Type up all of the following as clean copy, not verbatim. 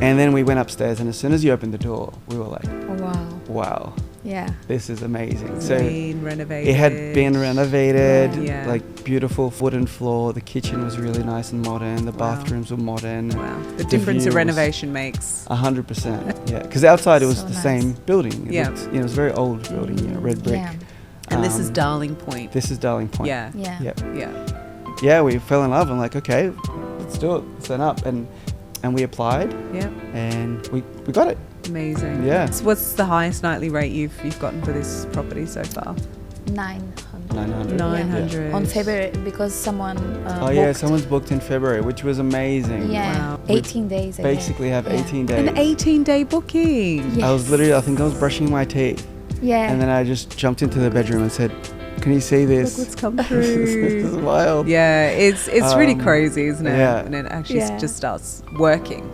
And then we went upstairs, and as soon as you opened the door, we were like, Wow. wow, Yeah. this is amazing. It's So been renovated. it had been renovated, Yeah. like beautiful wooden floor. The kitchen was really nice and modern. The Wow. bathrooms were modern. Wow. The difference a view was renovation makes. 100%. Yeah, because outside it was So the nice. same building. It Yeah. looked, it was a very old building, red brick. Yeah. And this is Um, Darling Point. This is Darling Point. Yeah. Yeah. Yeah. Yeah. Yeah, we fell in love. I'm like, okay, let's do it. Sign up. And we applied, Yeah. and we got it. Amazing. Yeah. So what's the highest nightly rate you've gotten for this property so far? 900. 900. 900. On February, because someone Oh yeah, booked. someone's booked in February, which was amazing. Yeah. Wow. 18 days. I think. Basically have Yeah. 18 days. An 18-day booking. Yeah. I was literally, I think I was brushing my teeth, Yeah. and then I just jumped into the bedroom and said, "Can you see this?" Look what's come This through. is wild. Yeah, it's really crazy, isn't it? yeah. And it actually Yeah. just starts working.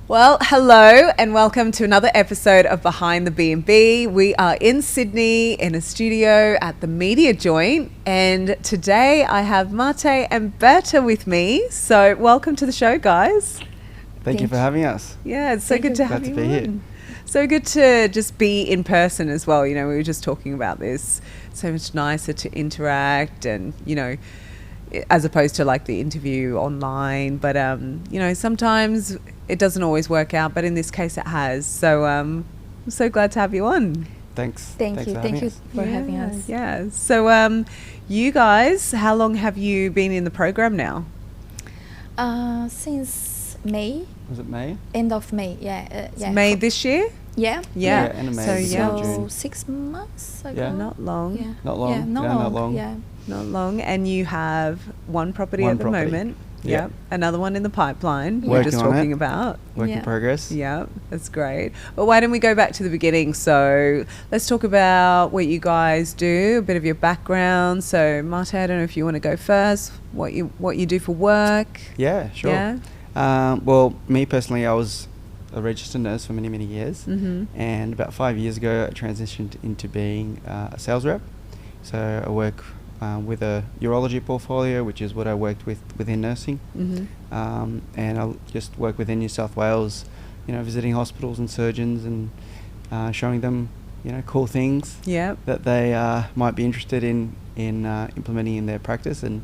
Well, hello and welcome to another episode of Behind the BNB. We are in Sydney in a studio at the Media Joint, and today I have Mate and Berta with me. So welcome to the show, guys. Thank you for having us. Yeah, it's so Thank good you. to Glad have to you be here. on. So good to just be in person as well. You know, we were just talking about this. So much nicer to interact and, you know, as opposed to like the interview online. But, you know, sometimes it doesn't always work out, but in this case it has. So I'm so glad to have you on. Thanks. Thank Thanks you. for Thank having you us. for having us. Yeah. So you guys, how long have you been in the program now? Since May, Was it May? end of May. Yeah. It's yeah. May this year? Yeah. Yeah. end of May. So, beginning yeah. of So June. 6 months ago. Yeah. Not long. Yeah. Not long. Yeah, not Yeah, long. not long. Yeah. Not long. And you have one property One at the property. moment. Yeah. Yep. Another one in the pipeline. Yeah. We're just Working on talking it. about. Work in Yeah. progress. Yeah, that's great. But why don't we go back to the beginning? So let's talk about what you guys do, a bit of your background. So Mate, I don't know if you want to go first. What you do for work? Yeah, sure. Yeah. Well, me personally, I was a registered nurse for many, many years. Mm-hmm. And about 5 years ago, I transitioned into being a sales rep. So I work with a urology portfolio, which is what I worked with within nursing. Mm-hmm. And I'll just work within New South Wales, you know, visiting hospitals and surgeons and showing them, you know, cool things Yep. that they might be interested in implementing in their practice. And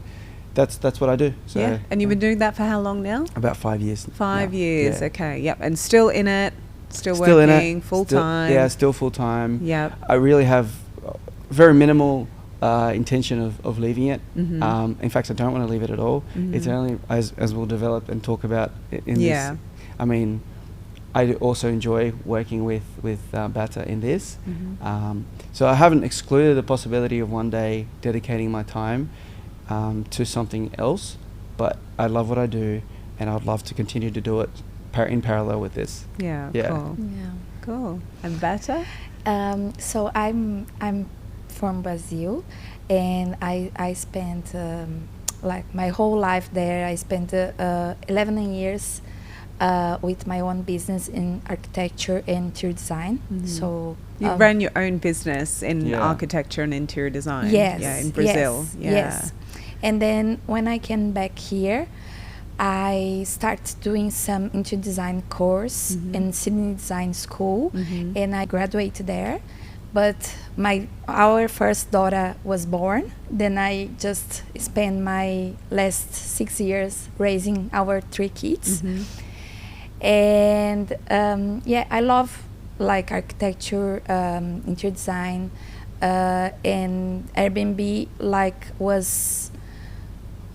that's what I do. So Yeah. And you've been doing that for how long now? about 5 years. 5 now. years. Yeah. Okay. Yep. And still in it. Still Still in working it. full Still- time. Yeah, still full time. Yep. I really have very minimal intention of leaving it. Mhm. In fact, I don't want to leave it at all. It's Mhm. only as we'll develop and talk about in Yeah. this. I mean, I also enjoy working with Berta in this. Mhm. So I haven't excluded the possibility of one day dedicating my time to something else, but I love what I do, and I'd love to continue to do it in parallel with this. Yeah. Yeah. Cool. Yeah. Cool. And Berta? So I'm from Brazil, and I spent like my whole life there. I spent 11 years with my own business in architecture and interior design. Mhm. So You ran your own business in Yeah. architecture and interior design. yes, Yeah, in Brazil. Yes, Yeah. yes. And then when I came back here, I started doing some interior design course Mhm. in Sydney Design School, Mhm. and I graduated there. But our first daughter was born. Then I just spent my last 6 years raising our 3 kids. Mhm. And yeah, I love like architecture, interior design, and Airbnb like was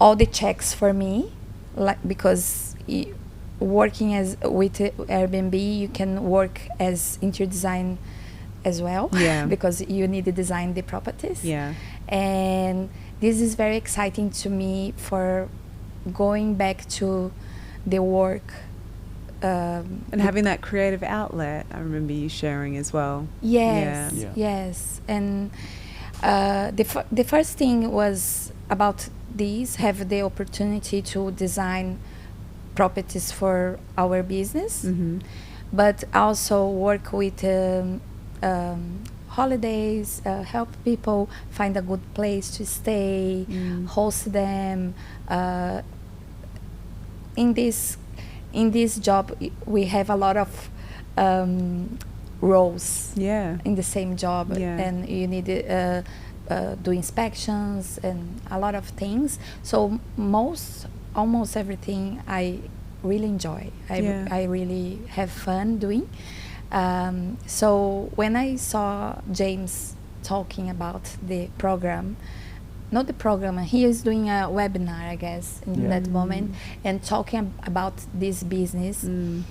all the checks for me, like because working as with Airbnb, you can work as interior design as well. Yeah. Because you need to design the properties. Yeah. And this is very exciting to me for going back to the work. And having that creative outlet, I remember you sharing as well. Yes, Yeah. yes. And the first thing was about these, have the opportunity to design properties for our business, Mm-hmm. but also work with holidays, help people find a good place to stay, host them. In this job, we have a lot of roles in the same job, and you need to do inspections and a lot of things. So almost everything I really enjoy. I really have fun doing. So when I saw James talking about the program, not the program, he is doing a webinar, I guess, in that moment, and talking about this business. And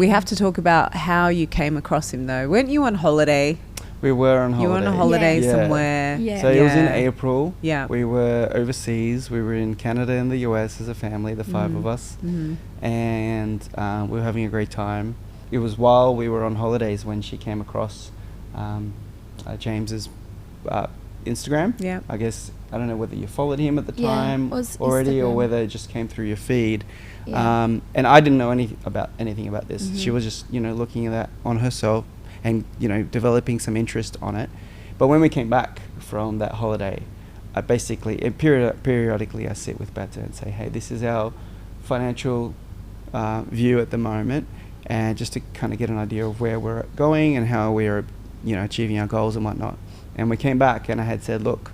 we have to talk about how you came across him, though. Weren't you on holiday? We were on holiday. You were on a holiday somewhere. So it was in April. Yeah. We were overseas. We were in Canada and the US as a family, the 5 of us. And we were having a great time. It was while we were on holidays when she came across James's Instagram. Yeah. I guess, I don't know whether you followed him at the time already Instagram. or whether it just came through your feed. And I didn't know anything about this. She was just, looking at that on herself and, developing some interest on it. But when we came back from that holiday, I basically, periodically I sit with Berta and say, hey, this is our financial view at the moment, and just to kind of get an idea of where we're going and how we're, achieving our goals and whatnot. And we came back and I had said, look,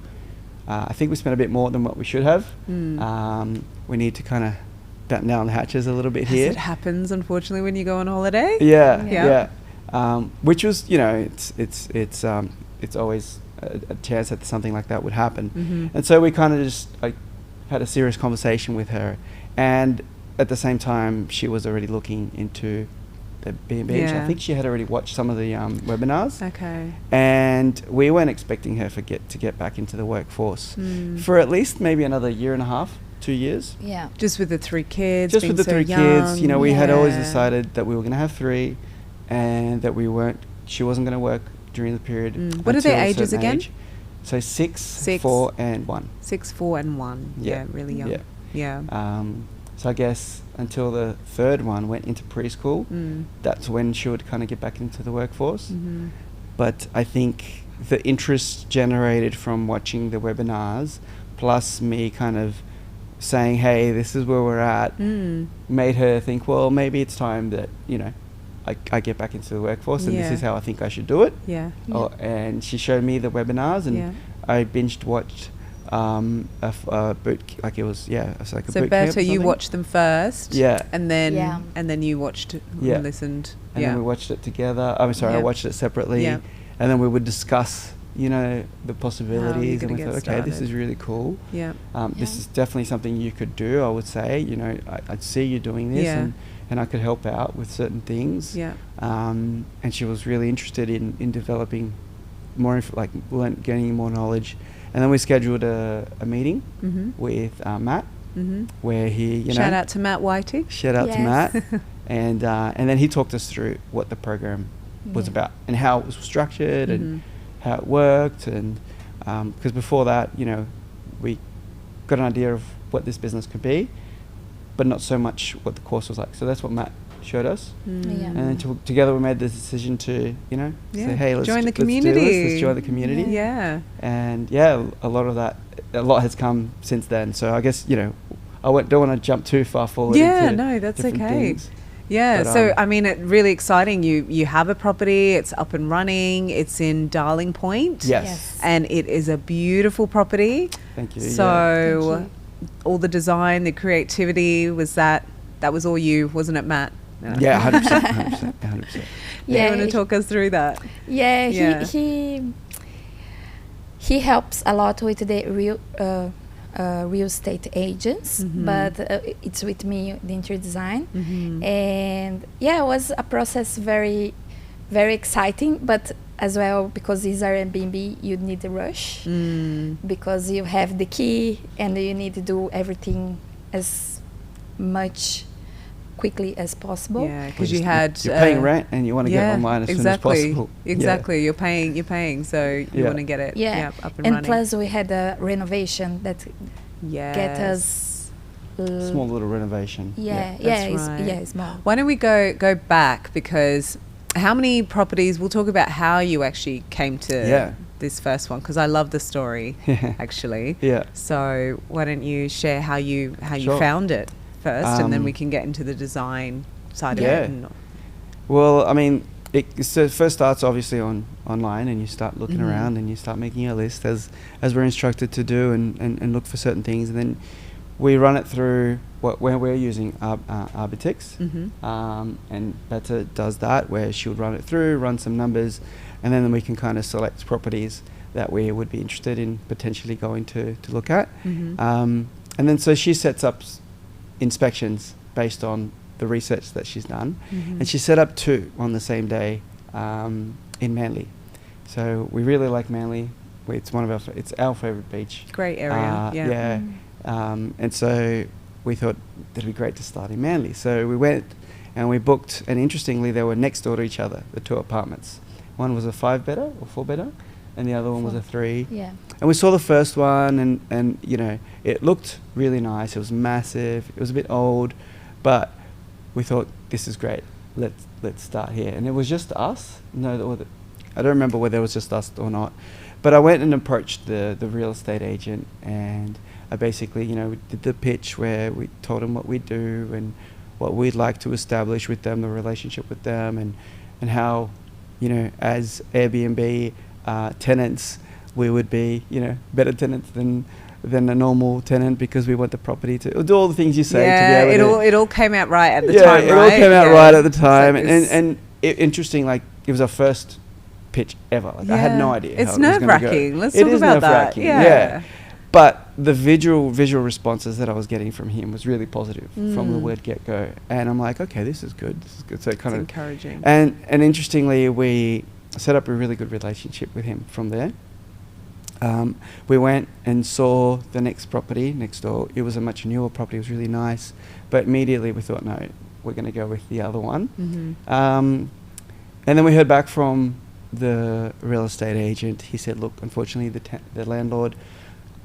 I think we spent a bit more than what we should have. We need to kind of batten down the hatches a little bit here. It happens, unfortunately, when you go on holiday. Yeah. Which was, it's always a chance that something like that would happen. And so we kind of just had a serious conversation with her. And at the same time, she was already looking into the B&B. I think she had already watched some of the webinars. Okay. And we weren't expecting her to get back into the workforce for at least maybe another year and a half, 2 years. Yeah. Just with the 3 kids. Just with the so 3 young. kids. We had always decided that we were going to have 3 and that she wasn't going to work during the period. What are their ages again? Age. So 6, 4 and 1. 6, 4 and 1. Yeah, really young. Yeah. So I guess until the 3rd one went into preschool, that's when she would kind of get back into the workforce. But I think the interest generated from watching the webinars, plus me kind of saying, hey, this is where we're at, made her think, well, maybe it's time that, I get back into the workforce and this is how I think I should do it. And she showed me the webinars and I binged watched a boot, like it was like a so boot camp. Berta, you watched them first, and then you watched and listened, and then we watched it together. I'm sorry, I watched it separately, and then we would discuss, the possibilities, and we thought, okay, this is really cool. This is definitely something you could do. I would say, I'd see you doing this, and I could help out with certain things. And she was really interested in developing more, gaining more knowledge. And then we scheduled a meeting with Matt, where he, shout out to Matt Whiting. Shout out to Matt, and then he talked us through what the program was about and how it was structured and how it worked, and because before that, we got an idea of what this business could be, but not so much what the course was like. So that's what Matt showed us, and then together we made the decision to say, hey, let's join the let's community. do this, let's join the community. And a lot has come since then. So I guess don't want to jump too far forward. No, that's different okay. Things. But, so I mean, it's really exciting. You have a property, it's up and running, it's in Darling Point. Yes. And it is a beautiful property. Thank you. So Thank you. all the design, the creativity, that was all you, wasn't it, Matt? Yeah, 100%. 100%. You want to talk us through that? He helps a lot with the real estate agents, but it's with me, the interior design. And it was a process very, very exciting, but as well, because these are Airbnb, you need a rush because you have the key and you need to do everything as much quickly as possible. Yeah, because you're paying rent and you want to get online as soon as possible. Exactly. You're paying, so you want to get it up and running. And plus we had a renovation that get us small little renovation. Small. Why don't we go back, because How many properties? We'll talk about how you actually came to Yeah. this first one, because I love the story actually. Yeah. So why don't you share how you Sure. found it first, and then we Um, can get into the design side Yeah. of it. Well, I mean, so it first starts obviously online, and you start looking Mhm. around, and you start making a list as we're instructed to do, and look for certain things, and then we run it through where we're using Arbitix, and Berta does that, where she'll run it through, run some numbers, and then we can kind of select properties that we would be interested in potentially going to look at. And then so she sets up inspections based on the research that she's done, and she set up 2 on the same day in Manly. So we really like Manly. It's it's our favorite beach. Great area. Yeah. And so we thought it'd be great to start in Manly. So we went and we booked, and interestingly, they were next door to each other, the 2 apartments. One was a 5-bedder or 4-bedder, and the other one was a 3. Yeah. And we saw the first one, and you know, it looked really nice. It was massive. It was a bit old, but we thought, this is great. Let's start here. And it was just us. I don't remember whether it was just us or not. But I went and approached the real estate agent, and I basically, we did the pitch where we told them what we do and what we'd like to establish with them, the relationship with them, and how, as Airbnb tenants, we would be, better tenants than a normal tenant, because we want the property to do all the things you say. Yeah, to be able it all came out right at the time, right? Yeah, it all came out right at the time, Like interesting. Like, it was our first pitch ever. Like, I had no idea. It's how it was gonna nerve-wracking. go. Let's It talk is about that. nerve-wracking, Yeah. But the visual responses that I was getting from him was really positive from the word get-go, and I'm like, okay, this is good. So It's encouraging. And interestingly, we set up a really good relationship with him from there. We went and saw the next property next door. It was a much newer property. It was really nice, but immediately we thought, no, we're going to go with the other one. And then we heard back from the real estate agent. He said, look, unfortunately, the landlord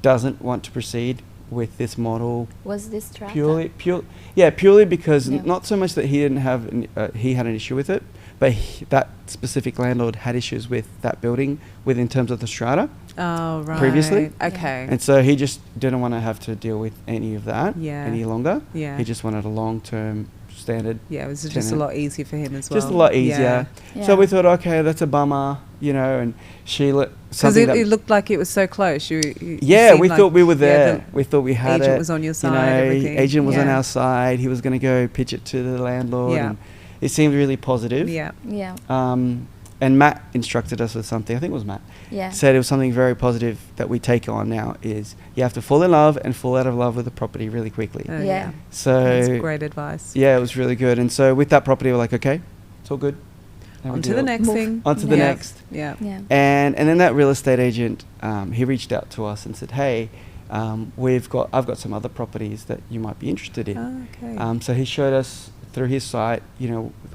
doesn't want to proceed with this model. Was this strata? Purely because Yeah. not so much that he didn't have he had an issue with it, but that specific landlord had issues with that building in terms of the strata. Oh, right. Previously. Okay. And so he just didn't want to have to deal with any of that any longer. Yeah. He just wanted a long-term standard. Yeah, it was just tenant. a lot easier for him as well. Just a lot easier. Yeah. So we thought, okay, that's a bummer, and Sheila. Because it looked like it was so close. You we thought we were there. We thought we had agent it. was on your side, everything. Agent was on Yeah. our side. He was going to go pitch it to the landlord. Yeah. And it seemed really positive. Yeah. And Matt instructed us with something. I think it was Matt. Yeah. Said it was something very positive that we take on now is you have to fall in love and fall out of love with the property really quickly. Oh, Yeah. So that's great advice. yeah, it was really good. And so with that property, we're like, okay, it's all good. No On big to the deal. next Move. thing. On to the Yeah. next. Yeah. Yeah. And then that real estate agent, he reached out to us and said, hey, I've got some other properties that you might be interested in. Oh, okay. So he showed us through his site,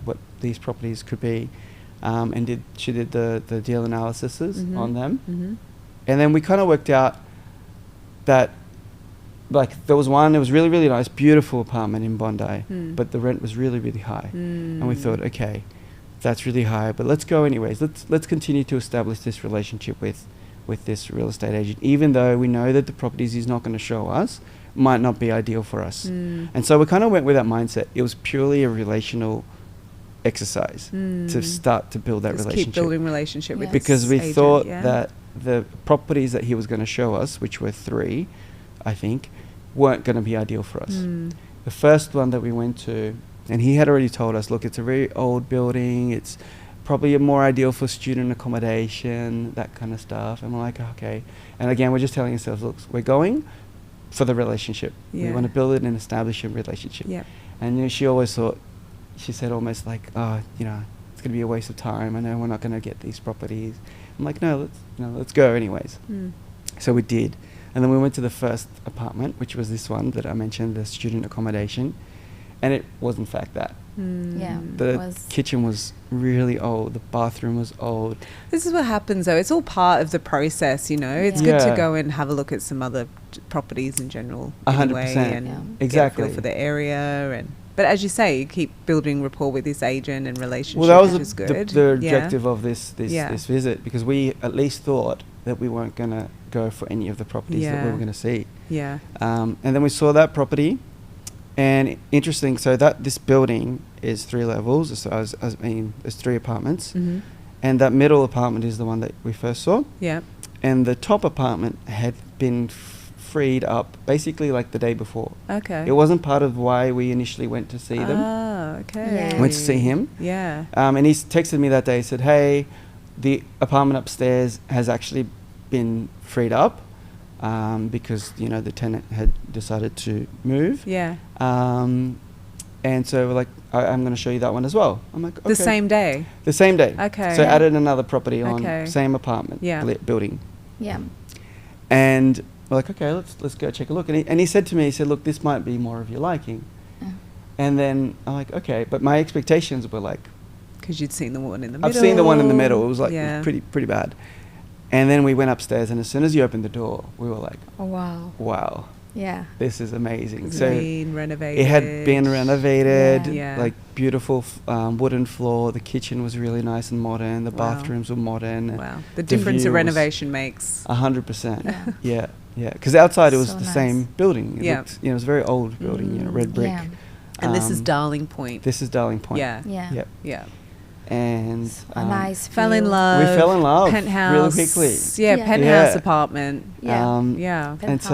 what these properties could be, and she did the deal analyses on them. And then we kind of worked out that, like, there was one, it was really, really nice, beautiful apartment in Bondi, but the rent was really, really high. And we thought, okay, that's really high, but let's go anyways. Let's continue to establish this relationship with this real estate agent, even though we know that the properties he's not going to show us might not be ideal for us. And so we kind of went with that mindset. It was purely a relational exercise to start to build that Just relationship. keep building relationship with Yes. Because we agent, thought yeah. that the properties that he was going to show us, which were 3, I think, weren't going to be ideal for us. The first one that we went to, and he had already told us, look, it's a very old building. It's probably more ideal for student accommodation, that kind of stuff. And we're like, okay. And again, we're just telling ourselves, look, we're going for the relationship. We Yeah. want to build it and establish a relationship. Yeah. And she always thought, she said almost like, oh, it's going to be a waste of time. I know we're not going to get these properties. I'm like, no, let's go anyways. So we did. And then we went to the first apartment, which was this one that I mentioned, the student accommodation. And it was in fact that. Yeah. The kitchen was really old. The bathroom was old. This is what happens, though. It's all part of the process, It's Yeah. good to Yeah. go and have a look at some other properties in general. 100%. And Yeah. get a Exactly. feel for the area and But as you say, you keep building rapport with this agent and relationship, Well, that was which is good. the objective of this Yeah. this visit, because we at least thought that we weren't going to go for any of the properties that we Yeah. were going to see. Yeah. And then we saw that property, and interesting. So that this building is 3 levels. So I mean, there's 3 apartments, Mm-hmm. and that middle apartment is the one that we first saw. Yeah. And the top apartment had been freed up basically like the day before. Okay. It wasn't part of why we initially went to see them. Ah, okay. Yeah. Went to see him. Yeah. And he texted me that day. He said, "Hey, the apartment upstairs has actually been freed up because the tenant had decided to move. Yeah. And so we're like, I'm going to show you that one as well." I'm like, "Okay." The same day. The same day. Okay. So added another property on Okay. same apartment Yeah. building, Yeah. and we're like, "Okay, let's go check a look." And he said to me, he said, "Look, this might be more of your liking." And then I'm like, "Okay," but my expectations were like, Because you'd seen the one in the middle. I've seen the one in the middle. It was like Yeah. pretty bad. And then we went upstairs, and as soon as you opened the door, we were like, Oh, wow. "Wow, Yeah. this is amazing." Clean, renovated. it had been renovated, Yeah. like beautiful wooden floor. The kitchen was really nice and modern. The Wow. bathrooms were modern. Wow. The difference view a was renovation makes. 100%. Yeah. Yeah. Because outside it was So the nice. same building. It Yeah. looked, it was a very old building, red brick. Yeah. And this is Um, Darling Point. This is Darling Point. Yeah. Yeah. Yep. Yeah. And A nice Fell in view. love. we fell in love Penthouse. really quickly. Yeah, Yeah. penthouse Yeah. apartment. Yeah. Yeah. And Penthouse,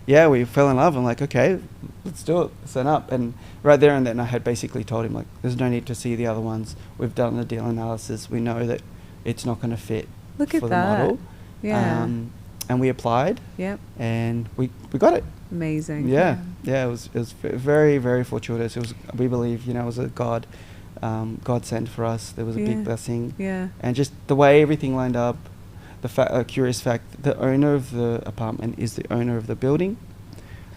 so, we fell in love. I'm like, "Okay, let's do it. Sign up." And right there and then I had basically told him, like, there's no need to see the other ones. We've done the deal analysis. We know that it's not going to fit Look at for that. the model. Yeah. And we applied, Yep. and we got it. Amazing. Yeah. It was very, very fortuitous. It was, we believe, it was a God sent for us. There was a Yeah. big blessing. Yeah. And just the way everything lined up, curious fact, the owner of the apartment is the owner of the building.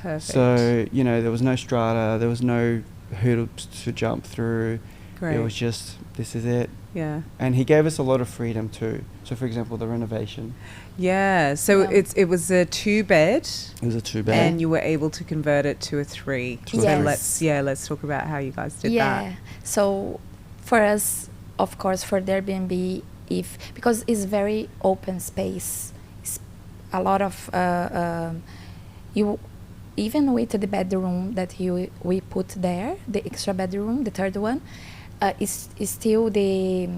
Perfect. So, there was no strata, there was no hurdles to jump through. Great. It was just, this is it. Yeah. And he gave us a lot of freedom too. So, for example, the renovation, Yeah. So Yeah. it was a 2-bed. it was a 2-bed. And you were able to convert it to a 3. To a So Yes. let's talk about how you guys did Yeah. that. So for us, of course, for the Airbnb, because it's very open space, it's a lot of you even with the bedroom that we put there, the extra bedroom, the third one, is still the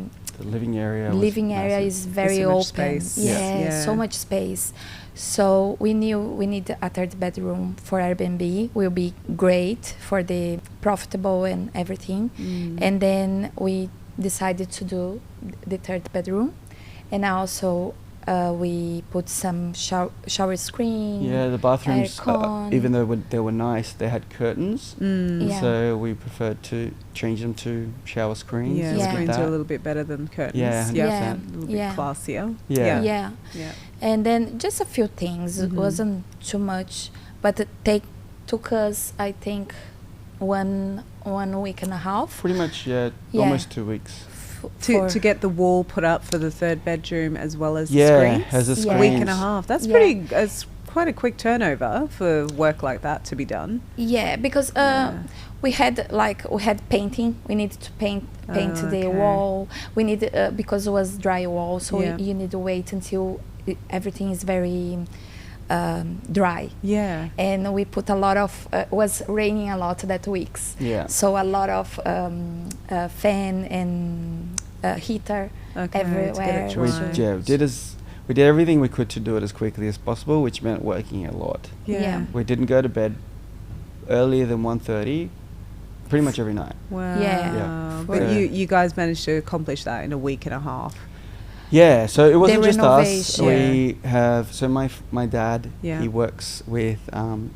living area. living was area massive. is very so much open. space. Yeah, Yeah. so much space. So we knew we need a third bedroom for Airbnb. Will be great for the profitable and everything. And then we decided to do the third bedroom, and also we put some shower screen. Yeah, the bathrooms, aircon. even though they were nice, they had curtains. Yeah. So we preferred to change them to shower screens. Yeah, Look at screens that. are a little bit better than curtains. Yeah, 100%. Yeah. A little bit Yeah. classier. Yeah. Yeah. Yeah. And then just a few things. It wasn't too much, but it took us, I think, one week and a half Pretty much, Yeah. almost 2 weeks. To get the wall put up for the third bedroom as well as Yeah, the screens. as the Yeah. A week and a screens. half. That's Yeah. it's quite a quick turnover for work like that to be done. Yeah, because we had painting. We needed to paint the Okay. wall. We need because it was dry wall, so Yeah. you need to wait until everything is very dry. Yeah. And we put a lot of was raining a lot that weeks. Yeah. So a lot of fan and heater Okay, to get everywhere. it We, dry. we did everything we could to do it as quickly as possible, which meant working a lot. Yeah. We didn't go to bed earlier than 1:30 pretty much every night. Wow. Yeah. But Yeah. you guys managed to accomplish that in a week and a half. Yeah, so it wasn't just us. renovation. We have, so my dad, Yeah. he works with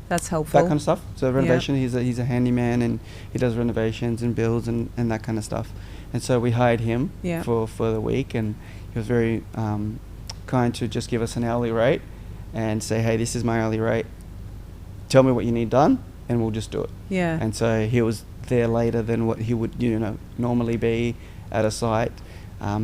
That's helpful. that kind of stuff. So renovation, he's a handyman, and he does renovations and builds and that kind of stuff. And so we hired him Yeah. for the week, and he was very kind to just give us an hourly rate and say, hey, this is my hourly rate. Tell me what you need done, and we'll just do it. Yeah. And so he was there later than what he would normally be at a site.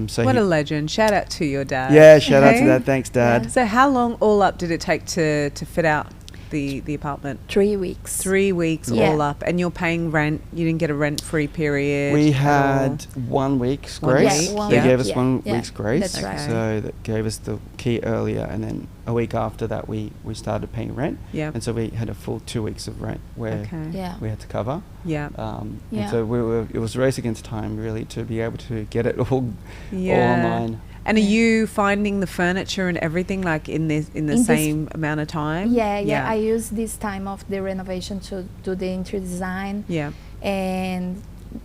So What he, a legend. Shout out to your dad. yeah, shout out to Hey? that. Thanks, Dad. So how long all up did it take to fit out? the apartment? 3 weeks. 3 weeks Yeah. all up, and you're paying rent. You didn't get a rent-free period. We at had all? 1 week's 1 grace. week, Yeah, They yeah. gave us Yeah, 1 yeah, week's grace. that's right. So that gave us the key earlier, and then a week after that we started paying rent. Yeah. And so we had a full 2 weeks of rent where Okay. Yeah. we had to cover. Yeah. And Yeah. so it was a race against time really to be able to get it all Yeah. online. And are Yeah. you finding the furniture and everything like in the In this- same amount of time? Yeah. I use this time of the renovation to do the interior design Yeah. and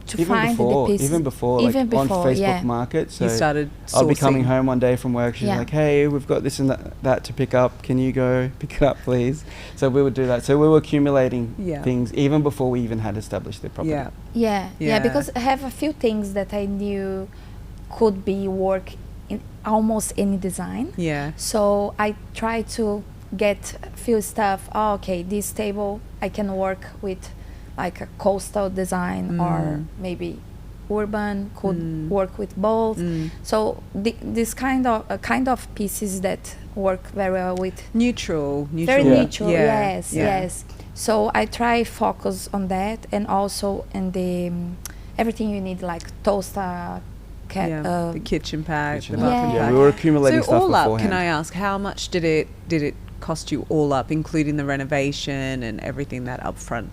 to Even find before, the pieces. even before, Even like on before, Facebook yeah. Market. So You started I'll be coming sourcing. home one day from work. She's Yeah. like, "Hey, we've got this and that to pick up. Can you go pick it up, please?" So we would do that. So we were accumulating Yeah. things even before we even had established the property. Yeah. Yeah, Yeah. because I have a few things that I knew could be work in almost any design. Yeah. So I try to get a few stuff. Oh, okay, this table I can work with, like a coastal design or maybe urban could work with both. So this kind of pieces that work very well with Neutral. very Yeah. neutral. Yeah. Yes, Yeah. yes. So I try focus on that, and also in the everything you need like toaster, The kitchen pack, Kitchen the pack. bathroom Yeah. pack. We were accumulating So stuff all up, beforehand. can I ask, how much did it cost you all up, including the renovation and everything that upfront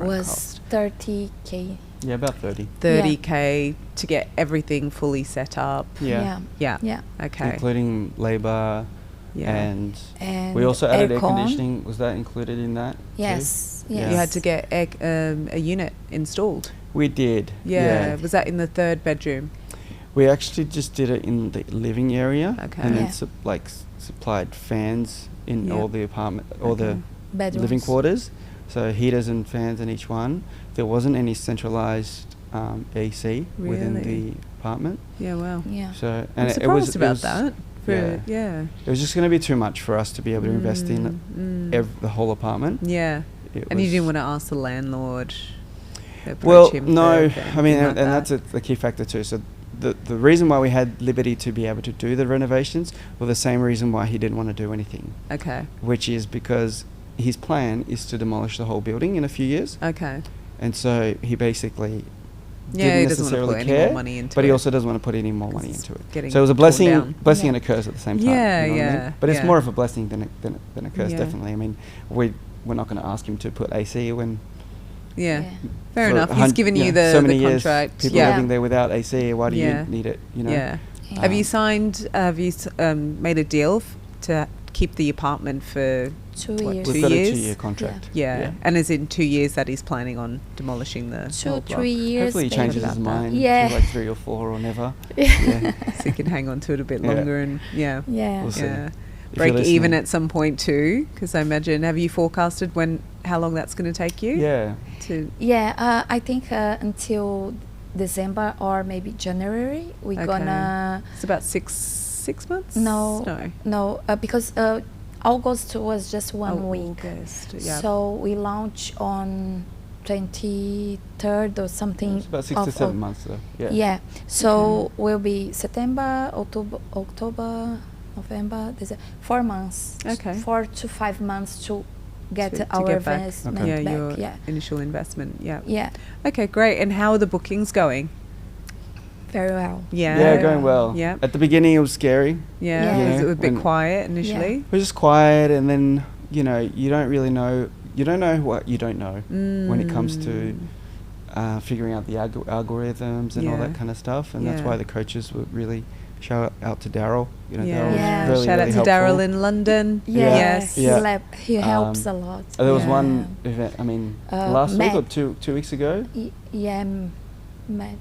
was cost? 30K. Yeah, about 30. 30K to get everything fully set up. Yeah. Yeah. Yeah. Okay. Including labour Yeah. and And we also added air aircon. conditioning. Was that included in that? too? Yes. Yeah. Yes. You had to get a unit installed. We did. Yeah. Was that in the third bedroom? We actually just did it in the living area. Okay. And then Yeah. supplied fans in Yeah. all the apartment, all Okay. the Bedrooms. living quarters. So heaters and fans in each one. There wasn't any centralized AC within Really? the apartment. Yeah. Wow. Yeah. So I'm and surprised about that. yeah. It was just going to be too much for us to be able to invest in the whole apartment. Yeah. It And you was- didn't want to ask the landlord. Well, approach him no. for I mean, anything like and that. that's the key factor too. So the reason why we had liberty to be able to do the renovations was the same reason why he didn't want to do anything, Okay. which is because his plan is to demolish the whole building in a few years. Okay. And so he basically Yeah, he didn't doesn't want to necessarily put any care, more money into but it. he also doesn't want to put any more money It's into it. getting So it was a torn blessing, down. blessing Yeah. and a curse at the same time. Yeah, you know what I yeah, mean? But it's yeah. more of a blessing than a curse, Yeah. definitely. I mean, we're not going to ask him to put AC when Yeah. Fair for enough. a He's hun- given yeah, you the so many years, contract. people Yeah. living there without AC. Why do Yeah. you need it? You know. Yeah. Yeah. Have you signed? Have you made a deal to keep the apartment for? 2 What, years. 2 We've got years? a 2-year contract. Yeah. And is in 2 years that he's planning on demolishing the whole block? 2-3 years. Hopefully he maybe. changes his about that. mind Yeah. to like 3 or 4 or never. Yeah. So you can hang on to it a bit Yeah. longer and yeah. Yeah. We'll see. Yeah. If Break you're even listening. at some point too, because I imagine. Have you forecasted how long that's going to take you? Yeah. To Yeah, I think until December or maybe January we're Okay. gonna it's about six months. no No. because August was just one week. August. Yeah. So we launch on 23rd or something. It's about 6 to of 7 Au- months though. Yeah. Yeah. So will be September, October, November, December, 4 months. Okay. 4 to 5 months to get To our get back. investment Okay. back. Your Yeah. initial investment. Yeah. Yeah. Okay, great. And how are the bookings going? Very well. Yeah. Yeah, going well. Yeah. At the beginning, it was scary. Yeah. Yeah. Was it a bit When- quiet initially? It was just quiet, and then you don't really know. You don't know what you don't know when it comes to figuring out the algorithms and all Yeah. that kind of stuff. And that's Yeah. why the coaches would really shout out to Daryl. You know, Yeah. Daryl's Yeah. really, Shout out really to Daryl helpful. in London. Yeah. Yes. Yeah. He helps a lot. There was Yeah. one event. I mean, last week or Matt. 2 weeks ago. Matt.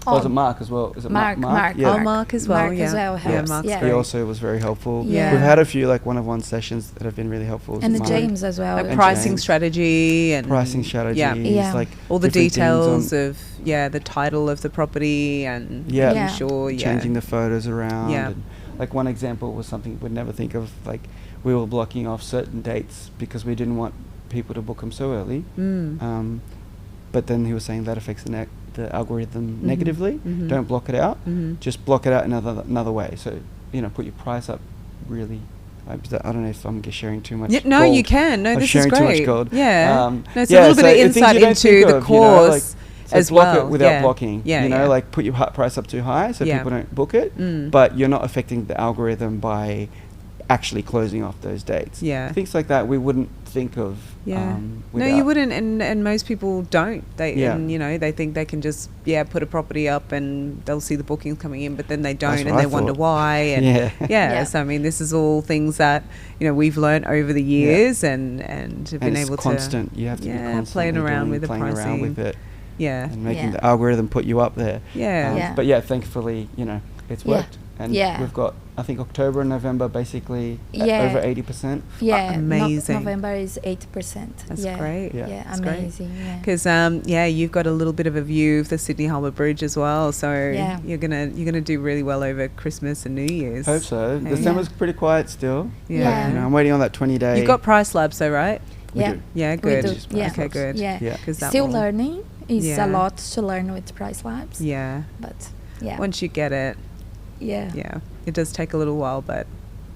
Oh, was it Mark as well? Is it Mark. Yeah. Oh, Mark as well. Mark yeah. as well Yeah, helps. Mark's Yeah. He great. also was very helpful. Yeah. We've had a few like one-on-one sessions that have been really helpful. And Mark. James as well. Like And pricing James. strategy and Pricing strategies, Yeah. like all the different things details on of the title of the property and Yeah. making Yeah. sure changing the photos around. Yeah. And like one example was something we'd never think of. Like we were blocking off certain dates because we didn't want people to book them so early. But then he was saying that affects the algorithm negatively. Don't block it out. Just block it out another way. So put your price up really I don't know if I'm sharing too much. Yeah, no, gold. you can. No, I'm this is sharing great. too much gold. Yeah. No, it's a yeah, little bit so of things insight you don't into think the of, you know, course like, so as block well. it without Yeah. blocking. Yeah, you know, yeah. like put your price up too high so Yeah. people don't book it, but you're not affecting the algorithm by actually closing off those dates. Yeah. Things like that we wouldn't think of. Yeah. No, without- you wouldn't, and most people don't. They Yeah. and you know they think they can just put a property up and they'll see the bookings coming in, but then they don't, That's and what they I wonder thought. why. And Yeah. Yeah. So I mean, this is all things that we've learned over the years, and have and been it's able constant. You have to be constantly playing around with the playing around with pricing. it Yeah. and making Yeah. the algorithm put you up there. Yeah. Yeah. But yeah, thankfully, it's Yeah. worked. And Yeah. we've got, I think, October and November basically Yeah. over 80%. Yeah, amazing. November is 80%. That's yeah. great. Yeah. Yeah, That's great. amazing. Yeah. Because you've got a little bit of a view of the Sydney Harbour Bridge as well, so Yeah. you're gonna do really well over Christmas and New Year's. Hope so. Hey. December's pretty quiet still. Yeah. I'm waiting on that 20-day. You've got Price Labs though, right? We Yeah. do. Yeah, We good. do, yeah. Okay, good. Yeah. Yeah. 'Cause that Still will- learning. Is Yeah. a lot to learn with Price Labs. Yeah. But yeah. Once you get it, yeah. yeah, it does take a little while, but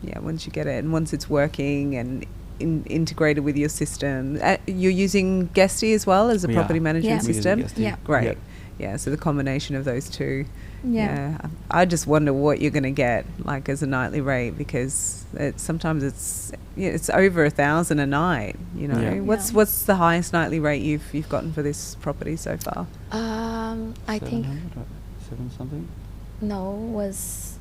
yeah, once you get it and once it's working and integrated with your system, you're using Guesty as well as a We property are. management Yeah. We're using system. Guesty. Yeah. Great. Yep. Yeah, so the combination of those two. Yeah. I just wonder what you're going to get like as a nightly rate, because sometimes it's over 1,000 a night. Yeah. What's the highest nightly rate you've gotten for this property so far? I think 700 or 7 something. no was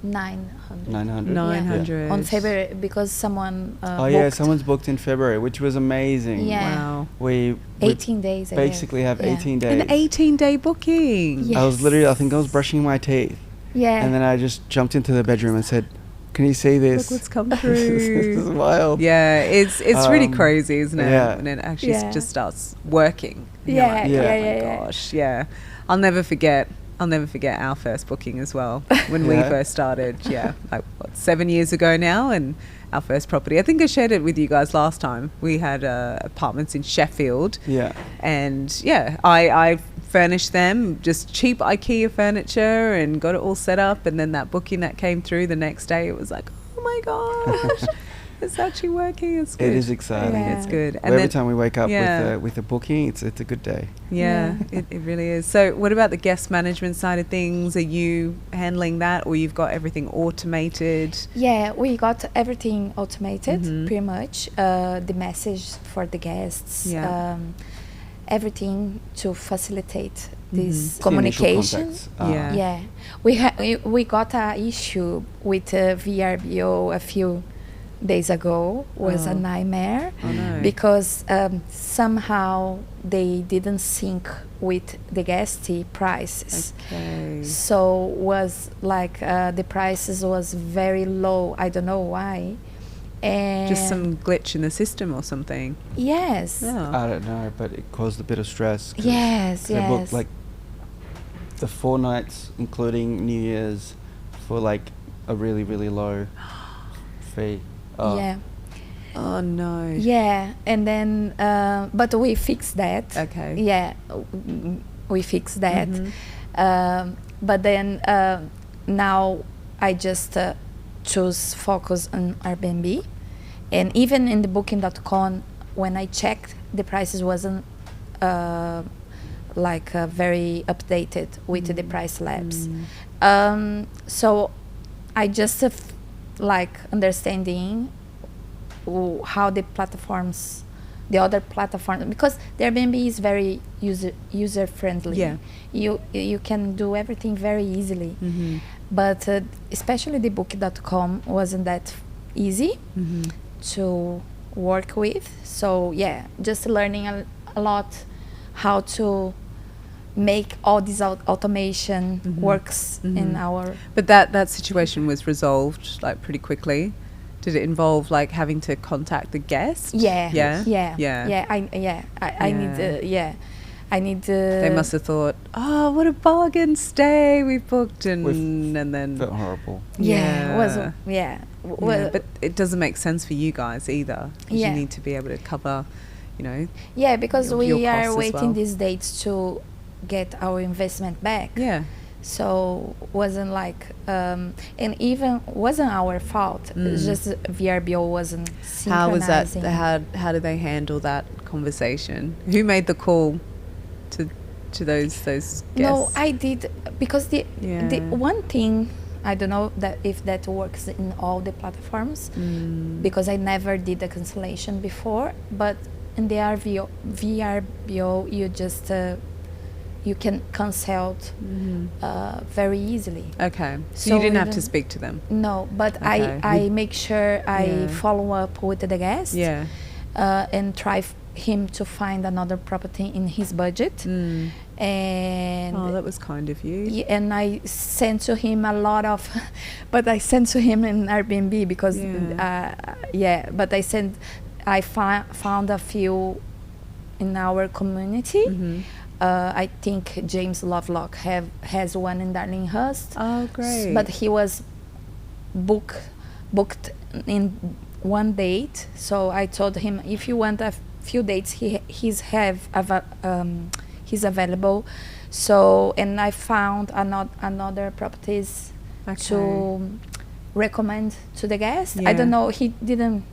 900. 900. 900. On February because someone Oh yeah, booked someone's booked in February, which was amazing. Yeah. Wow. We 18 days. ago. basically have Yeah. 18 days. An 18-day booking. Yeah. I was literally, I think I was Yes. brushing my teeth, Yeah. and then I just jumped into the bedroom and said, "Can you see this? Look what's come this through. is wild." Yeah, it's really crazy, isn't it? yeah. When it actually Yeah. just starts working. And you're Yeah, like, yeah, oh yeah, my yeah. gosh, yeah. I'll never forget our first booking as well when we Yeah. first started. Yeah, like 7 years ago now, and our first property. I think I shared it with you guys last time. We had apartments in Sheffield, Yeah. and yeah, I furnished them, just cheap IKEA furniture, and got it all set up. And then that booking that came through the next day, it was like, oh my gosh, it's actually working. It's good. It is exciting. Yeah. It's good. Well, every time we wake up yeah. with a booking, it's a good day. Yeah, Yeah. it really is. So what about the guest management side of things? Are you handling that, or you've got everything automated? Yeah, we got everything automated, Mhm. pretty much. The message for the guests, Yeah. everything to facilitate Mhm. this It's the initial communication. contacts, Yeah. Yeah, we got a issue with VRBO a few days ago. Was a Oh. nightmare Oh no. because somehow they didn't sync with the guesty prices. Okay. So was like the prices was very low. I don't know why. And Just some glitch in the system or something. yes, Yeah. I don't know, but it caused a bit of stress. 'cause yes, they booked yes. like the 4 nights, including New Year's, for like a really, really low fee. Oh, Yeah, Oh no. yeah, and then but we fixed that. Okay. Yeah, we fixed that. Mhm. But then now I just choose focus on Airbnb, and even in the Booking.com, when I checked, the prices wasn't very updated with the price labs. So I just understanding how the other platforms, because the Airbnb is very user friendly. Yeah. You can do everything very easily, Mhm. but especially the Booking.com wasn't that easy Mhm. to work with. So yeah, just learning a lot how to make all this automation Mhm. works in Mhm. our. But that situation was resolved like pretty quickly. Did it involve like having to contact the guest? Yeah, Yeah. yeah, Yeah. I need I need. They must have thought, "Oh, what a bargain stay we booked," and then Felt horrible. Yeah, it was Yeah. yeah. Yeah, but it doesn't make sense for you guys either. 'Cause Yeah. you need to be able to cover, Yeah, because your we costs are as waiting well. these dates to get our investment back. Yeah. So wasn't like and even wasn't our fault. It's just VRBO wasn't How was that? synchronizing. How did they handle that conversation? Who made the call to those guests? No, I did, because the Yeah. one thing, I don't know that if that works in all the platforms, because I never did a cancellation before, but in the VRBO you just you can cancel very easily. Okay, so So you didn't have to even- speak to them. No, but Okay. I make sure I Yeah. follow up with the guest, Yeah. and try him to find another property in his budget. And Oh, that was kind of you. yeah, and I sent to him a lot of, but I sent to him in Airbnb because, but I found a few in our community. I think James Lovelock has one in Darlinghurst. Oh, great. But he was booked in one date. So I told him, if you want a few dates, he's available. So, and I found another properties to recommend to the guest. I don't know, he didn't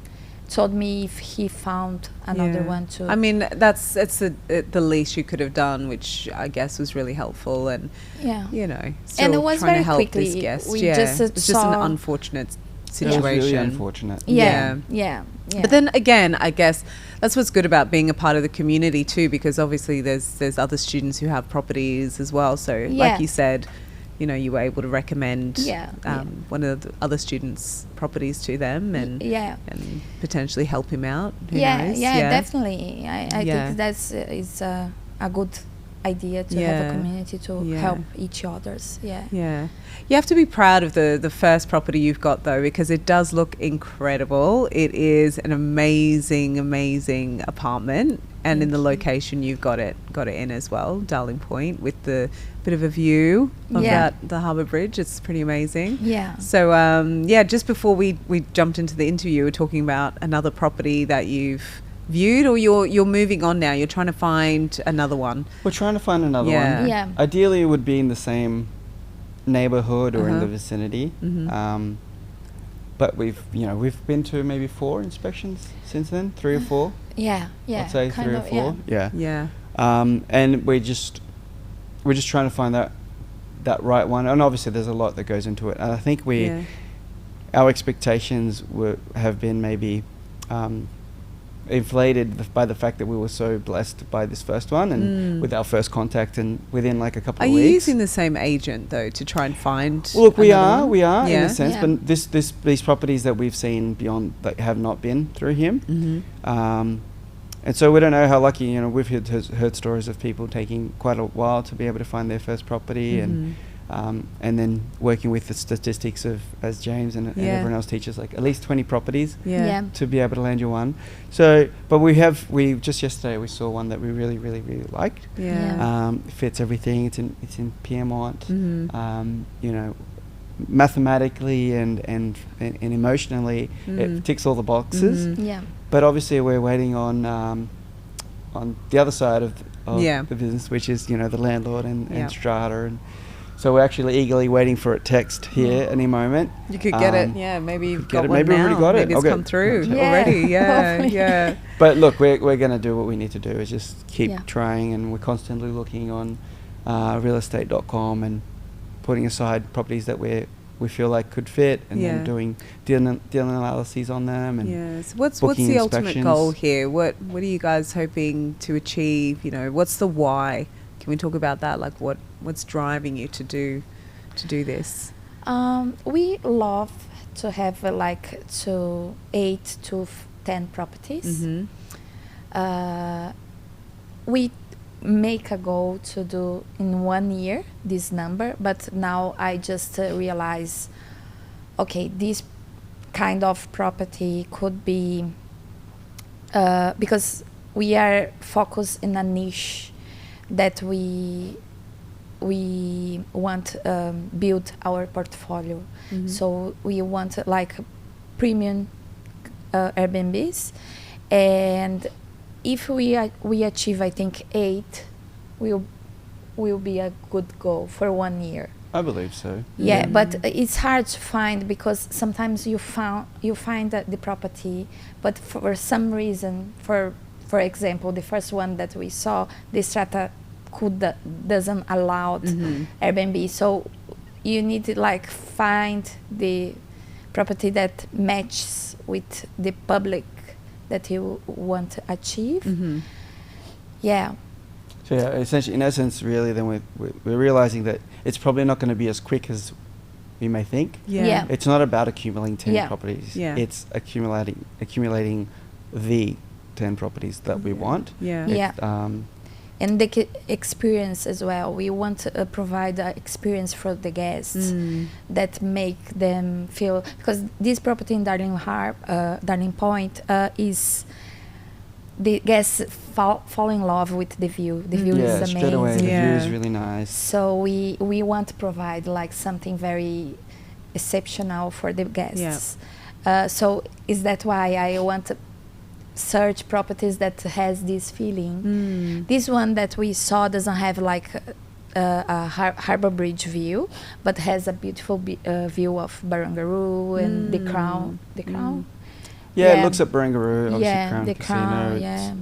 told me if he found another one too. I mean, it's the least you could have done, which I guess was really helpful, and you know, still and it was trying very to help quickly. this guest. We It's just an saw- unfortunate It was situation. really unfortunate. Yeah. But then again, I guess that's what's good about being a part of the community too, because obviously there's other students who have properties as well. So like you said, you know, you were able to recommend one of the other students' properties to them, and potentially help him out. Who knows? Definitely. I think that's is a good idea to have a community to help each others. Yeah. You have to be proud of the first property you've got though, because it does look incredible. It is an amazing apartment, and in the location you've got it in as well, Darling Point, with the bit of a view of the Harbour Bridge. It's pretty amazing. Yeah. So just before we jumped into the interview, we were talking about another property that you've viewed, or you're moving on now. You're trying to find another one. We're trying to find another one. Yeah. Ideally, it would be in the same neighborhood or in the vicinity. But we've been to maybe 4 inspections since then, 3 or 4. Yeah. I'd say kind 3 or of, 4. Yeah. And we're just trying to find that right one. And obviously, there's a lot that goes into it. And I think our expectations have been maybe inflated by the fact that we were so blessed by this first one and with our first contact, and within like a couple of weeks. Are you using the same agent though to try and find? Well, look, we are Yeah. in a sense, but these properties that we've seen beyond that have not been through him. And so we don't know how lucky, we've heard stories of people taking quite a while to be able to find their first property, and then working with the statistics of, as James and everyone else teaches, like at least 20 properties to be able to land your one. So, but we just yesterday we saw one that we really, really, really liked. Fits everything. It's in Piedmont. Mathematically and emotionally, it ticks all the boxes. But obviously, we're waiting on the other side of the business, which is the landlord and strata, and so we're actually eagerly waiting for it text here any moment. You could get it. Maybe you've got one maybe now. we've already got it. Maybe it's come through already. Yeah. But look, we're going to do what we need to do, is just keep trying, and we're constantly looking on realestate.com and putting aside properties that we feel like could fit, and then doing deal analyses on them. And so what's the ultimate goal here? What are you guys hoping to achieve? What's the why? Can we talk about that? Like what's driving you to do this? We love to have 8 to 10 properties. We make a goal to do in 1 year this number, but now I just realize, okay, this kind of property could be because we are focused in a niche that we want build our portfolio. So we want premium Airbnbs, and if we achieve, I think 8, we'll will be a good goal for 1 year. I believe so. Yeah, but it's hard to find because sometimes you find the property, but for some reason, for example, the first one that we saw, the strata doesn't allow Airbnb, so you need to like find the property that matches with the public that you want to achieve. Yeah. So yeah, essentially, in essence, really, then we're realizing that it's probably not going to be as quick as we may think. Yeah. It's not about accumulating 10 Yeah. properties. Yeah. It's accumulating the 10 properties that we want. Yeah. Yeah. And the experience as well. We want to provide an experience for the guests that make them feel, because this property in Darling Point is, the guests fall in love with the view. The view is amazing. Straight away, the Yeah. view is really nice. So we want to provide like something very exceptional for the guests. So is that why I want to search properties that has this feeling. This one that we saw doesn't have like a Harbour Bridge view, but has a beautiful view of Barangaroo and the Crown. The Crown. Yeah, it looks at Barangaroo, obviously Yeah, Crown the Casino. Crown. Yeah.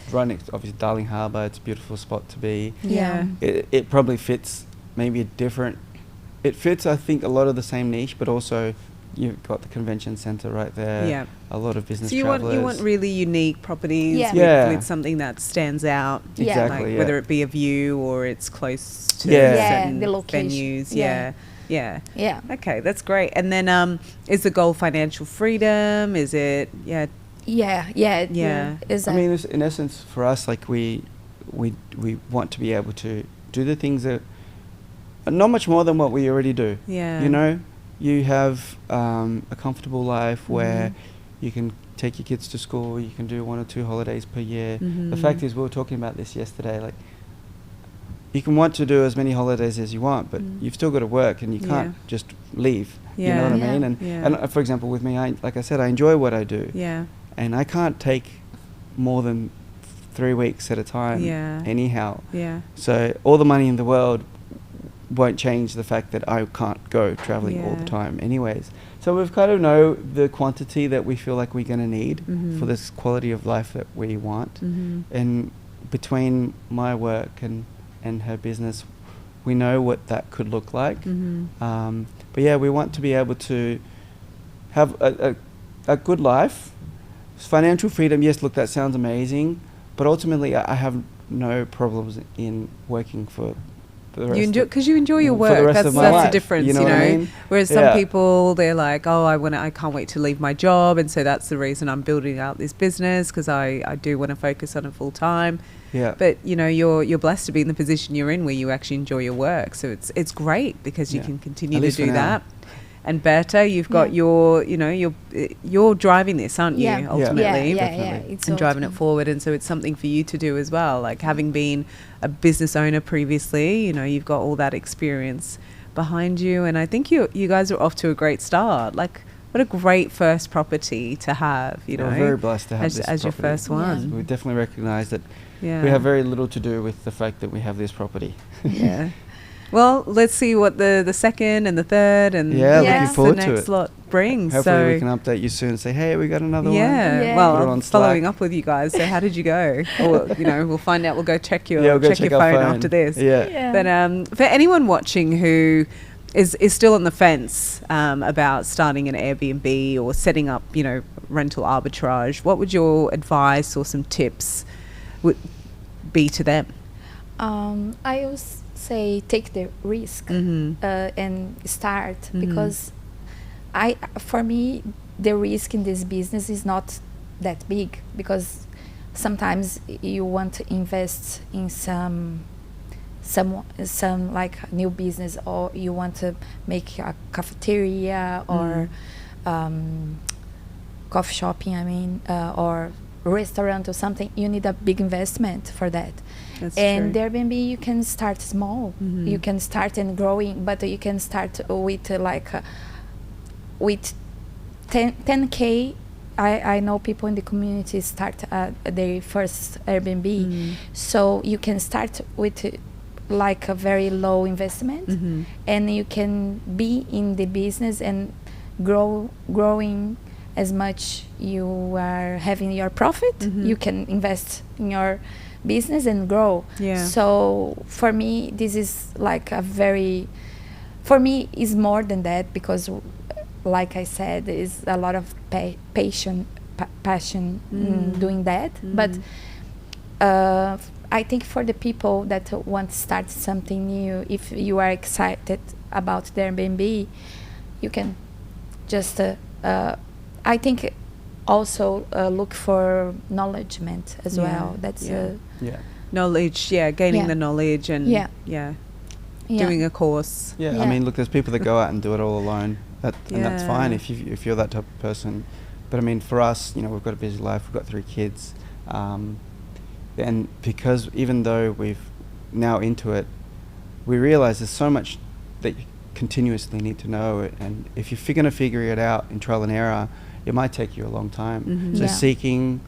It's right next, obviously, Darling Harbour. It's a beautiful spot to be. Yeah. It probably fits maybe a different. It fits, I think, a lot of the same niche, but also you've got the convention centre right there. Yeah. A lot of business So you travellers. want really unique properties Yeah. Yeah. with something that stands out. Yeah. Exactly. Like yeah. whether it be a view or it's close to Yeah. Yeah, certain the location. venues. Yeah. Yeah. Yeah. Okay, that's great. And then is the goal financial freedom? Is it Yeah. Yeah. I mean, in essence, for us, like we want to be able to do the things that are not much more than what we already do. Yeah. You know, you have a comfortable life where you can take your kids to school. You can do 1 or 2 holidays per year. The fact is, we were talking about this yesterday. Like, you can want to do as many holidays as you want, but you've still got to work, and you can't just leave. You know what I Yeah. mean? And for example, with me, like I said, I enjoy what I do. Yeah. And I can't take more than 3 weeks at a time anyhow. Yeah. So all the money in the world won't change the fact that I can't go traveling all the Yeah. time anyways. So we've kind of know the quantity that we feel like we're going to need for this quality of life that we want. And between my work and her business, we know what that could look like. But yeah, we want to be able to have a good life. Financial freedom, yes, look, that sounds amazing, but ultimately I have no problems in working for the rest Because you enjoy your for the work. rest of That's my life, the difference, you know what I mean? Whereas some Yeah. people, they're like, oh, I can't wait to leave my job, and so that's the reason I'm building out this business, because I do want to focus on it full time. Yeah. But you're blessed to be in the position you're in where you actually enjoy your work. So it's great because you can continue At to least for do now. that. And Berta, you've got you're driving this, aren't you? Yeah. Ultimately, It's and driving it ultimate. forward, and so it's something for you to do as well. Like having been a business owner previously, you've got all that experience behind you, and I think you guys are off to a great start. Like, what a great first property to have. We're very blessed to have as, this as your property. first one. We definitely recognise that Yeah. we have very little to do with the fact that we have this property. Yeah. Well, let's see what the second and the third and looking forward the to next it. lot brings. Hopefully we so can update you soon and say, hey, we got another yeah. Yeah. Well, Put it I'm on following Slack. up with you guys. So how did you go? Or we'll find out. We'll go check your we'll go check your our phone after this. Yeah. Yeah. But for anyone watching who is still on the fence about starting an Airbnb or setting up, rental arbitrage, what would your advice or some tips would be to them? I always say take the risk and start, because for me the risk in this business is not that big, because sometimes you want to invest in some like new business, or you want to make a cafeteria or coffee shopping, or restaurant or something. You need a big investment for that. That's And true. the Airbnb, you can start small. You can start and growing, but you can start with with 10K. I know people in the community start their first Airbnb, so you can start with like a very low investment, and you can be in the business and growing as much you are having your profit. You can invest in your business and grow. So for me, this is like a very, for me is more than that, because like I said, there is a lot of passion in doing that. But I think for the people that want to start something new, if you are excited about the Airbnb, you can just I think also look for knowledgement as well. That's knowledge, gaining the knowledge and doing a course. I mean, look, there's people that go out and do it all alone, and that's fine if you're that type of person. But I mean, for us, you know, we've got a busy life, we've got 3 kids, and because even though we've now into it, we realize there's so much that you continuously need to know, and if you're going to figure it out in trial and error, it might take you a long time. So seeking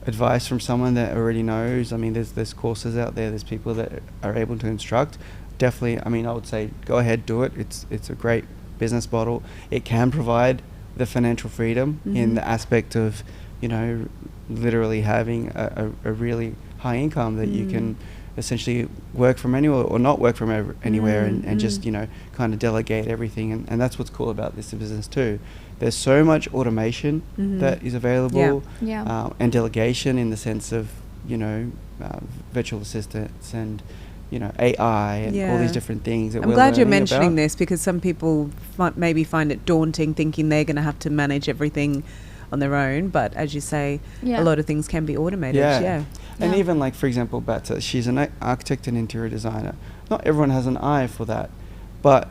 advice from someone that already knows, I mean, there's courses out there, there's people that are able to instruct. Definitely, I mean, I would say go ahead, do it. It's a great business model. It can provide the financial freedom in the aspect of, you know, literally having a really high income that you can essentially work from anywhere or not work from anywhere, and just, you know, kind of delegate everything. And that's what's cool about this business too. There's so much automation that is available, and delegation in the sense of, you know, virtual assistants and, you know, AI and all these different things that I'm glad you're mentioning this, because some people maybe find it daunting thinking they're going to have to manage everything on their own, but as you say, a lot of things can be automated. And even like, for example, Berta, she's an architect and interior designer. Not everyone has an eye for that, but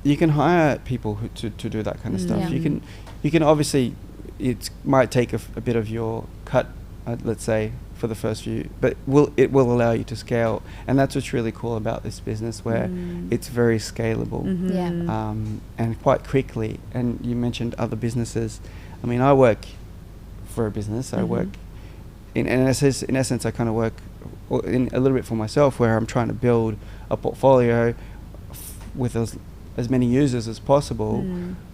you can hire people to do that kind of stuff. You can obviously, it might take a bit of your cut, let's say, for the first few, but it will allow you to scale, and that's what's really cool about this business, where it's very scalable, and quite quickly. And you mentioned other businesses. I mean, I work for a business. I work in essence, I kind of work in a little bit for myself, where I'm trying to build a portfolio with as many users as possible.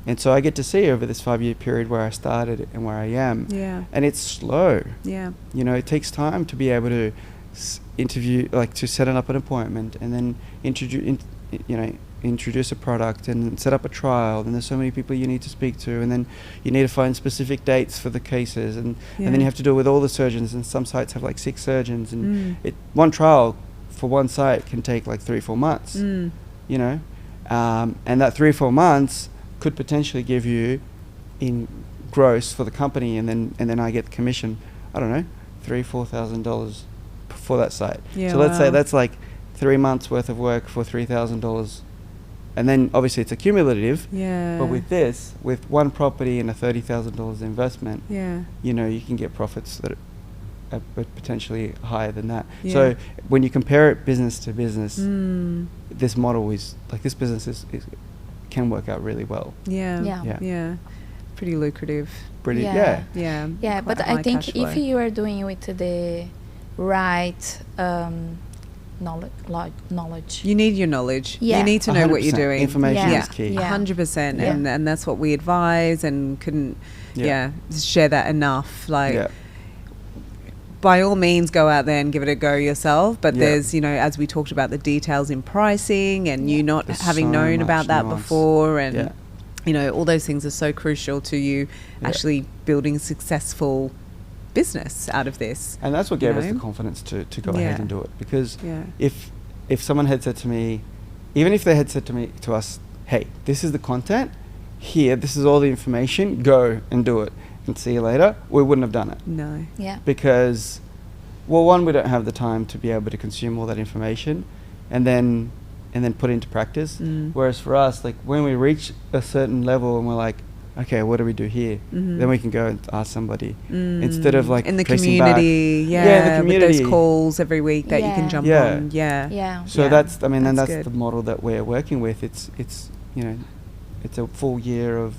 And so I get to see over this 5-year period where I started and where I am. And it's slow. You know, it takes time to be able to interview, like to set up an appointment, and then introduce a product and set up a trial. And there's so many people you need to speak to, and then you need to find specific dates for the cases, and then you have to do it with all the surgeons, and some sites have like 6 surgeons, and one trial for one site can take like 3-4 months, you know, and that 3-4 months could potentially give you in gross for the company, and then I get the commission, I don't know, $3,000-$4,000 for that site. So let's say that's like 3 months worth of work for $3,000. And then obviously it's accumulative, but with one property and a $30,000 investment, you know, you can get profits that are potentially higher than that. So when you compare it business to business, this model is like, this business can work out really well. Pretty lucrative. But I think if you are doing with the right knowledge, you need your knowledge. You need to know what you're doing. Information is key. 100%. And that's what we advise, and couldn't share that enough. Like, by all means, go out there and give it a go yourself. But there's, you know, as we talked about, the details in pricing, and you not having known about that before, and you know, all those things are so crucial to you actually building a successful business out of this. And that's what gave us the confidence to go ahead and do it. Because if someone had said to me, even if they had said to us, hey, this is the content, here, this is all the information, go and do it and see you later, we wouldn't have done it. Because, well, one, we don't have the time to be able to consume all that information and then put it into practice. Whereas for us, like, when we reach a certain level and we're like, okay, what do we do here? Then we can go and ask somebody instead of like in the community, in the community, with those calls every week that you can jump on. So that's, I mean, and that's the model that we're working with. It's you know, it's a full year of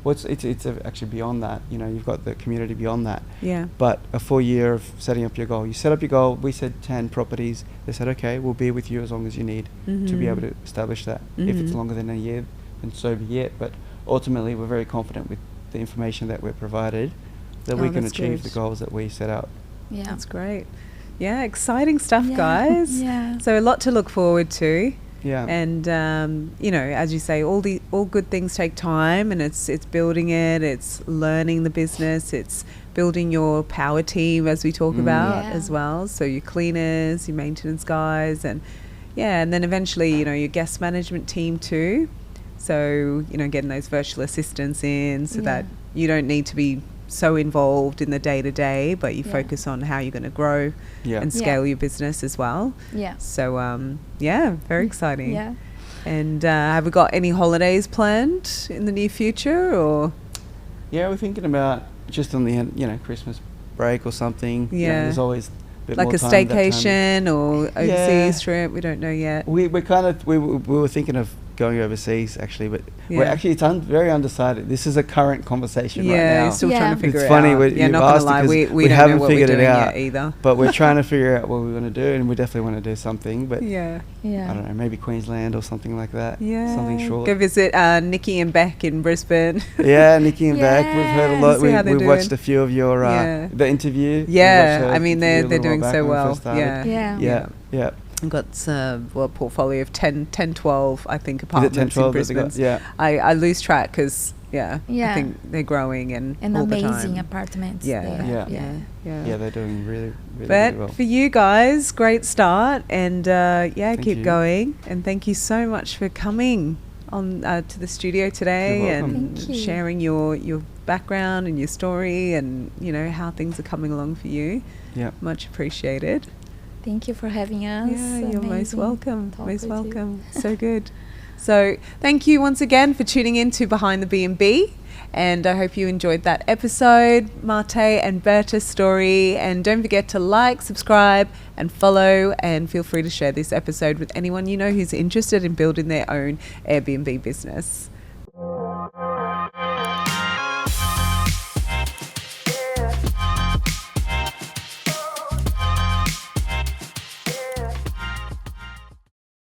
Well, it's actually beyond that. You know, you've got the community beyond that. Yeah. But a full year of setting up your goal. You set up your goal. We said 10 properties. They said, okay, we'll be with you as long as you need to be able to establish that. If it's longer than a year, then so be it. But ultimately, we're very confident with the information that we're provided that we can achieve the goals that we set out. Yeah. That's great. Yeah, exciting stuff, Yeah. guys. Yeah. So a lot to look forward to. Yeah. And you know, as you say, all good things take time, and it's building it, it's learning the business, it's building your power team, as we talk about Yeah. as well. So your cleaners, your maintenance guys, and then eventually, you know, your guest management team too. So, you know, getting those virtual assistants in so that you don't need to be so involved in the day-to-day, but you focus on how you're going to grow and scale your business as well. Yeah. So, very exciting. Yeah. And have we got any holidays planned in the near future, or? Yeah, we're thinking about just on the end, you know, Christmas break or something. You know, Yeah. there's always a bit Like more a time that time. staycation or overseas trip? We don't know yet. We were thinking of going overseas actually, but we're Yeah. actually very undecided. This is a current conversation right Yeah, now. you're still Yeah. trying to figure It's it funny, out. we- Yeah, you've not gonna asked lie, because we we don't haven't know what we're figured it doing out. yet either. But we're trying to figure out what we're going to do, and we definitely want to do something. But Yeah. Yeah. I don't know, maybe Queensland or something like that. Yeah. Something short. Go visit Nikki and Beck in Brisbane. Yeah, Nikki and Beck. We've heard a Yeah. lot. See how they're We've watched doing. a few of your Yeah. the interview. We Yeah, watched her I mean, interview they're a little doing while back so when we well. first started. Yeah. Yeah. I've got a portfolio of 10, 12, I think, Is it apartments 10, 12 in that they got? Brisbane. Yeah. I lose track because, I Yeah. think they're growing and all amazing the time. apartments. Yeah. there. Yeah. Yeah. Yeah, they're doing really, really, But really well. for you guys, great start, and keep you. going. And thank you so much for coming on to the studio today You're welcome. and Thank you. sharing your background and your story, and you know how things are coming along for you. Yeah. Much appreciated. Thank you for having us. Yeah, you're most Amazing welcome. talk Most with you. welcome. So good. So thank you once again for tuning in to Behind the BNB. And I hope you enjoyed that episode, Mate and Berta's story. And don't forget to like, subscribe and follow, and feel free to share this episode with anyone you know who's interested in building their own Airbnb business.